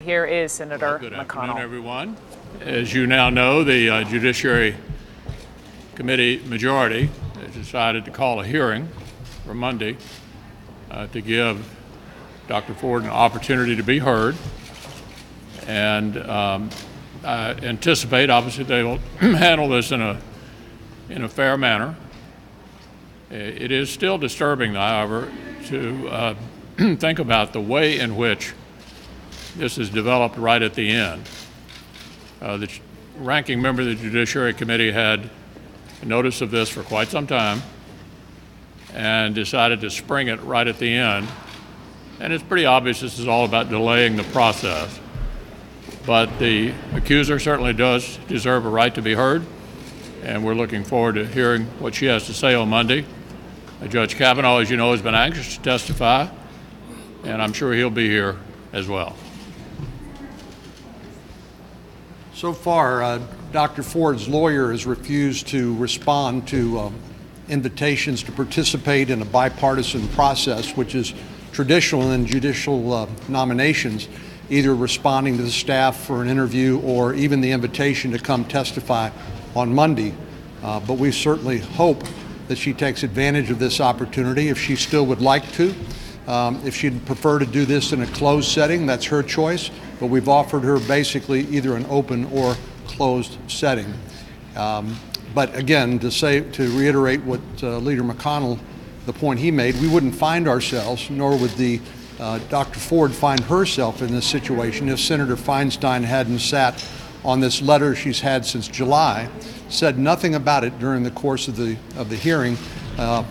Here is Senator Good McConnell. afternoon, everyone. As you now know, the Judiciary Committee majority has decided to call a hearing for Monday to give Dr. Ford an opportunity to be heard. And I anticipate, obviously, they will handle this in a fair manner. It is still disturbing, however, to think about the way in which this is developed right at the end. The ranking member of the Judiciary Committee had notice of this for quite some time and decided to spring it right at the end. And it's pretty obvious this is all about delaying the process. But the accuser certainly does deserve a right to be heard, and we're looking forward to hearing what she has to say on Monday. Judge Kavanaugh, as you know, has been anxious to testify, and I'm sure he'll be here as well. So far, Dr. Ford's lawyer has refused to respond to invitations to participate in a bipartisan process, which is traditional in judicial nominations, either responding to the staff for an interview or even the invitation to come testify on Monday. But we certainly hope that she takes advantage of this opportunity if she still would like to. If she'd prefer to do this in a closed setting, that's her choice, but we've offered her basically either an open or closed setting. But again, to reiterate what Leader McConnell, the point he made, we wouldn't find ourselves, nor would Dr. Ford find herself in this situation if Senator Feinstein hadn't sat on this letter she's had since July, said nothing about it during the course of the hearing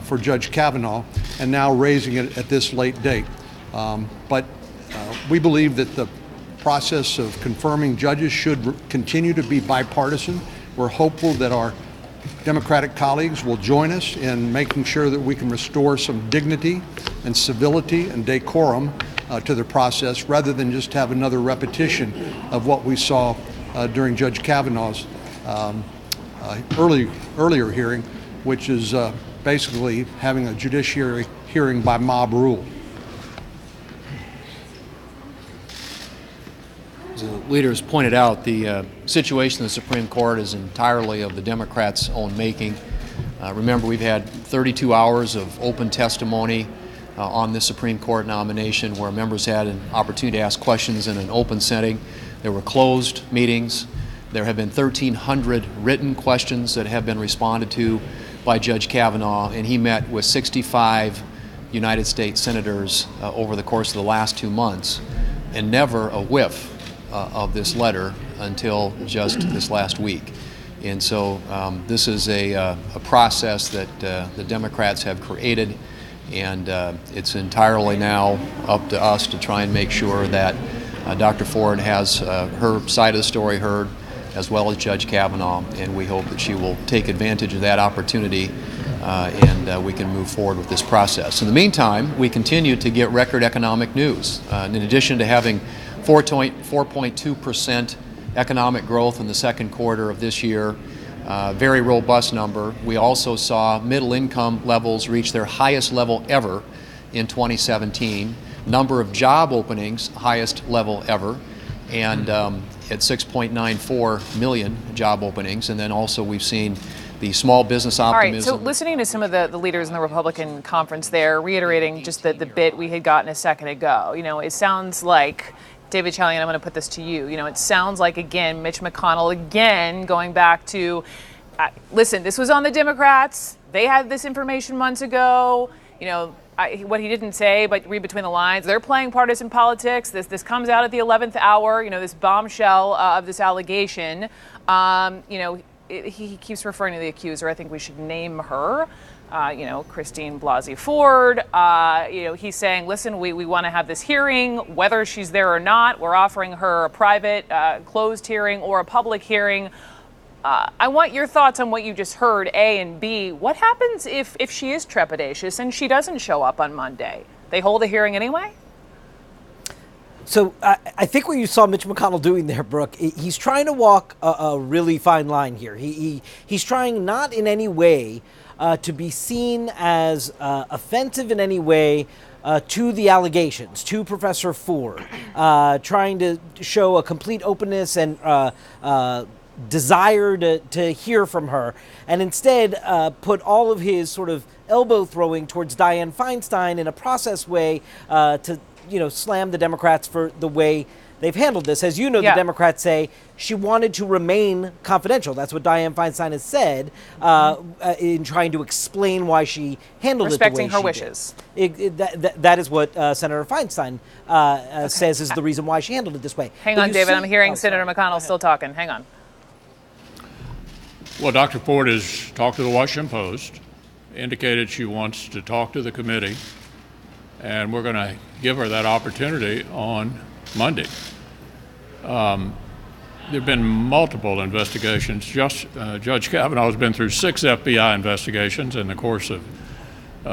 for Judge Kavanaugh, and now raising it at this late date. But we believe that the process of confirming judges should continue to be bipartisan. We're hopeful that our Democratic colleagues will join us in making sure that we can restore some dignity and civility and decorum to the process, rather than just have another repetition of what we saw during Judge Kavanaugh's earlier hearing, which is basically having a judiciary hearing by mob rule. As the leaders pointed out, the situation in the Supreme Court is entirely of the Democrats' own making. Remember, we've had 32 hours of open testimony on this Supreme Court nomination, where members had an opportunity to ask questions in an open setting. There were closed meetings. There have been 1,300 written questions that have been responded to by Judge Kavanaugh, and he met with 65 United States senators over the course of the last 2 months, and never a whiff of this letter until just this last week. And so this is a process that the Democrats have created, and it's entirely now up to us to try and make sure that Dr. Ford has her side of the story heard, as well as Judge Kavanaugh, and we hope that she will take advantage of that opportunity and we can move forward with this process. In the meantime, we continue to get record economic news. In addition to having 4.2% economic growth in the second quarter of this year, very robust number, we also saw middle income levels reach their highest level ever in 2017. Number of job openings, highest level ever, and at 6.94 million job openings. And then also we've seen the small business optimism. All right, so listening to some of the leaders in the Republican conference there, reiterating just the bit we had gotten a second ago, it sounds like, David Chalian, I'm going to put this to you, it sounds like, again, Mitch McConnell, again, going back to, listen, this was on the Democrats. They had this information months ago. What he didn't say, but read between the lines, they're playing partisan politics. This comes out at the 11th hour, this bombshell of this allegation. He keeps referring to the accuser. I think we should name her, Christine Blasey Ford. He's saying, listen, we want to have this hearing, whether she's there or not. We're offering her a private, closed hearing or a public hearing. I want your thoughts on what you just heard, A, and B. What happens if she is trepidatious and she doesn't show up on Monday? They hold a hearing anyway? So I think what you saw Mitch McConnell doing there, Brooke, he's trying to walk a really fine line here. He's trying not in any way to be seen as offensive in any way to the allegations, to Professor Ford, trying to show a complete openness and desire to hear from her, and instead put all of his sort of elbow throwing towards Dianne Feinstein in a process way to slam the Democrats for the way they've handled this. As you know, the Democrats say she wanted to remain confidential. That's what Dianne Feinstein has said in trying to explain why she handled it the way she did. Respecting her wishes. That is what Senator Feinstein says is the reason why she handled it this way. Hang on, David. I'm hearing Senator McConnell still talking. Hang on. Well, Dr. Ford has talked to the Washington Post, indicated she wants to talk to the committee, and we're going to give her that opportunity on Monday. There have been multiple investigations. Judge Kavanaugh has been through 6 FBI investigations in the course of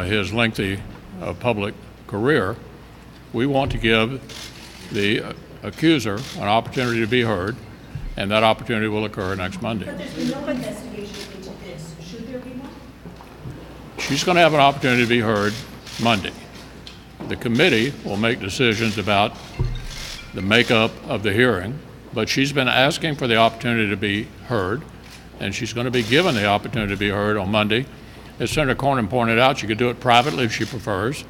his lengthy public career. We want to give the accuser an opportunity to be heard, and that opportunity will occur next Monday. But there's been no investigation into this. Should there be one? She's going to have an opportunity to be heard Monday. The committee will make decisions about the makeup of the hearing, but she's been asking for the opportunity to be heard, and she's going to be given the opportunity to be heard on Monday. As Senator Cornyn pointed out, she could do it privately if she prefers,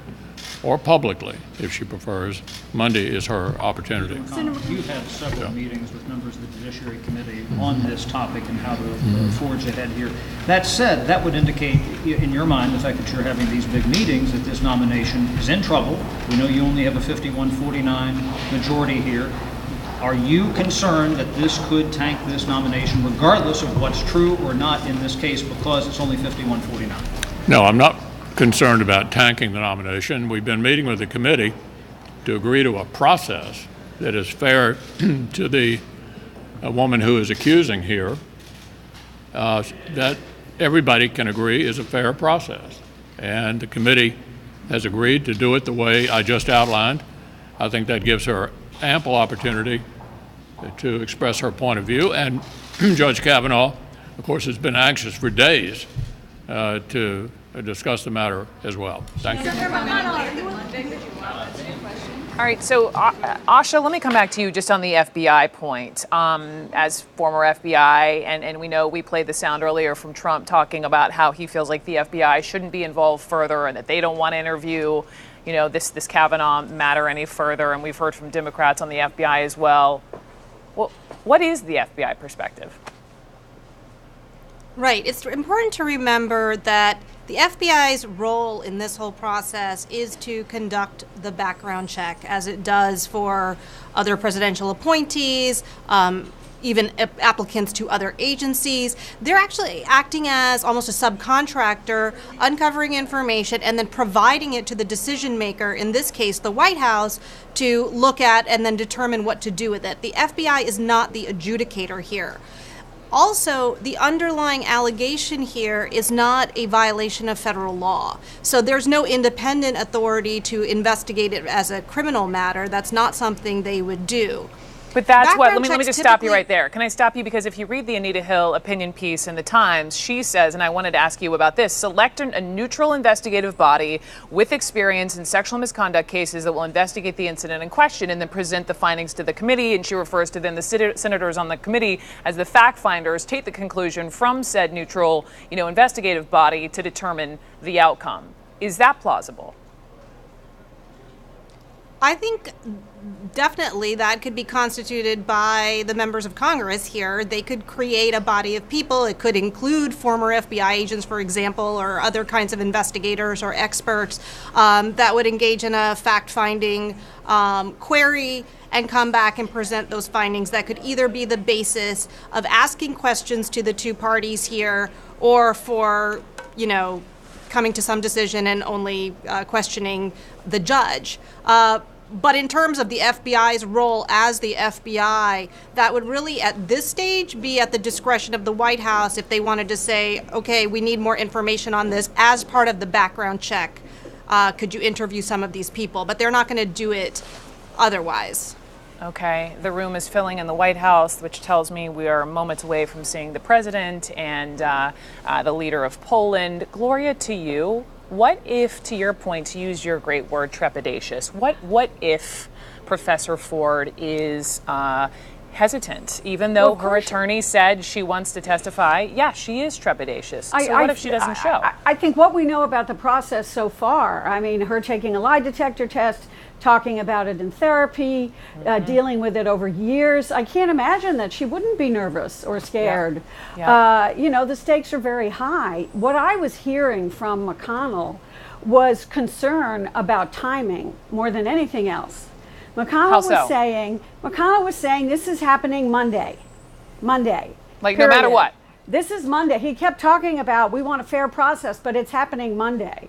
or publicly if she prefers. Monday is her opportunity. You've had several meetings with members of the Judiciary Committee on this topic and how to forge ahead here. That said, that would indicate, in your mind, the fact that you're having these big meetings, that this nomination is in trouble. We know you only have a 51-49 majority here. Are you concerned that this could tank this nomination, regardless of what's true or not in this case, because it's only 51-49? No, I'm not concerned about tanking the nomination. We've been meeting with the committee to agree to a process that is fair to the woman who is accusing here, that everybody can agree is a fair process. And the committee has agreed to do it the way I just outlined. I think that gives her ample opportunity to express her point of view. And Judge Kavanaugh, of course, has been anxious for days to discuss the matter as well. Thank you. All right, so Asha, let me come back to you just on the FBI point. As former FBI, and we know we played the sound earlier from Trump talking about how he feels like the FBI shouldn't be involved further and that they don't want to interview, this Kavanaugh matter any further. And we've heard from Democrats on the FBI as well. Well, what is the FBI perspective? Right. It's important to remember that the FBI's role in this whole process is to conduct the background check, as it does for other presidential appointees, even applicants to other agencies. They're actually acting as almost a subcontractor, uncovering information and then providing it to the decision maker, in this case, the White House, to look at and then determine what to do with it. The FBI is not the adjudicator here. Also, the underlying allegation here is not a violation of federal law. So there's no independent authority to investigate it as a criminal matter. That's not something they would do. But that's what, let me just stop you right there. Can I stop you? Because if you read the Anita Hill opinion piece in the Times, she says, and I wanted to ask you about this, select a neutral investigative body with experience in sexual misconduct cases that will investigate the incident in question and then present the findings to the committee. And she refers to then the senators on the committee as the fact finders, take the conclusion from said neutral, investigative body to determine the outcome. Is that plausible? I think definitely that could be constituted by the members of Congress here. They could create a body of people. It could include former FBI agents, for example, or other kinds of investigators or experts that would engage in a fact-finding query and come back and present those findings that could either be the basis of asking questions to the two parties here or for, coming to some decision and only questioning the judge. But in terms of the FBI's role as the FBI, that would really at this stage be at the discretion of the White House if they wanted to say, okay, we need more information on this as part of the background check. Could you interview some of these people? But they're not going to do it otherwise. Okay, the room is filling in the White House, which tells me we are moments away from seeing the president and the leader of Poland. Gloria, to you, What if, to your point, to use your great word, trepidatious, what if Professor Ford is hesitant, even though her attorney said she wants to testify? Yeah, she is trepidatious. So what if she doesn't show? I think what we know about the process so far, I mean, her taking a lie detector test, talking about it in therapy, dealing with it over years, I can't imagine that she wouldn't be nervous or scared. Yeah. You know, the stakes are very high. What I was hearing from McConnell was concern about timing more than anything else. McConnell was saying this is happening Monday. Like, no matter what. This is Monday. He kept talking about we want a fair process, but it's happening Monday.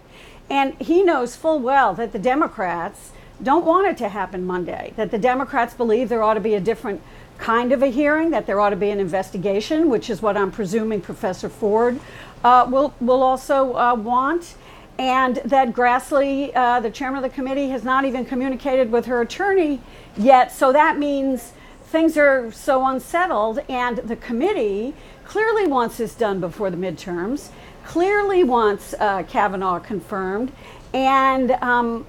And he knows full well that the Democrats don't want it to happen Monday, that the Democrats believe there ought to be a different kind of a hearing, that there ought to be an investigation, which is what I'm presuming Professor Ford will also want. And that Grassley, the chairman of the committee, has not even communicated with her attorney yet. So that means things are so unsettled, and the committee clearly wants this done before the midterms, clearly wants Kavanaugh confirmed, and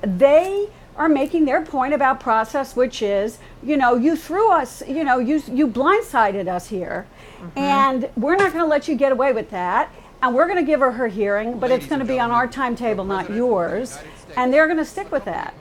they are making their point about process, which is, you know, you threw us, you know, you blindsided us here, and we're not going to let you get away with that. And we're going to give her hearing, but it's going to be on our timetable, not yours. And they're going to stick with that.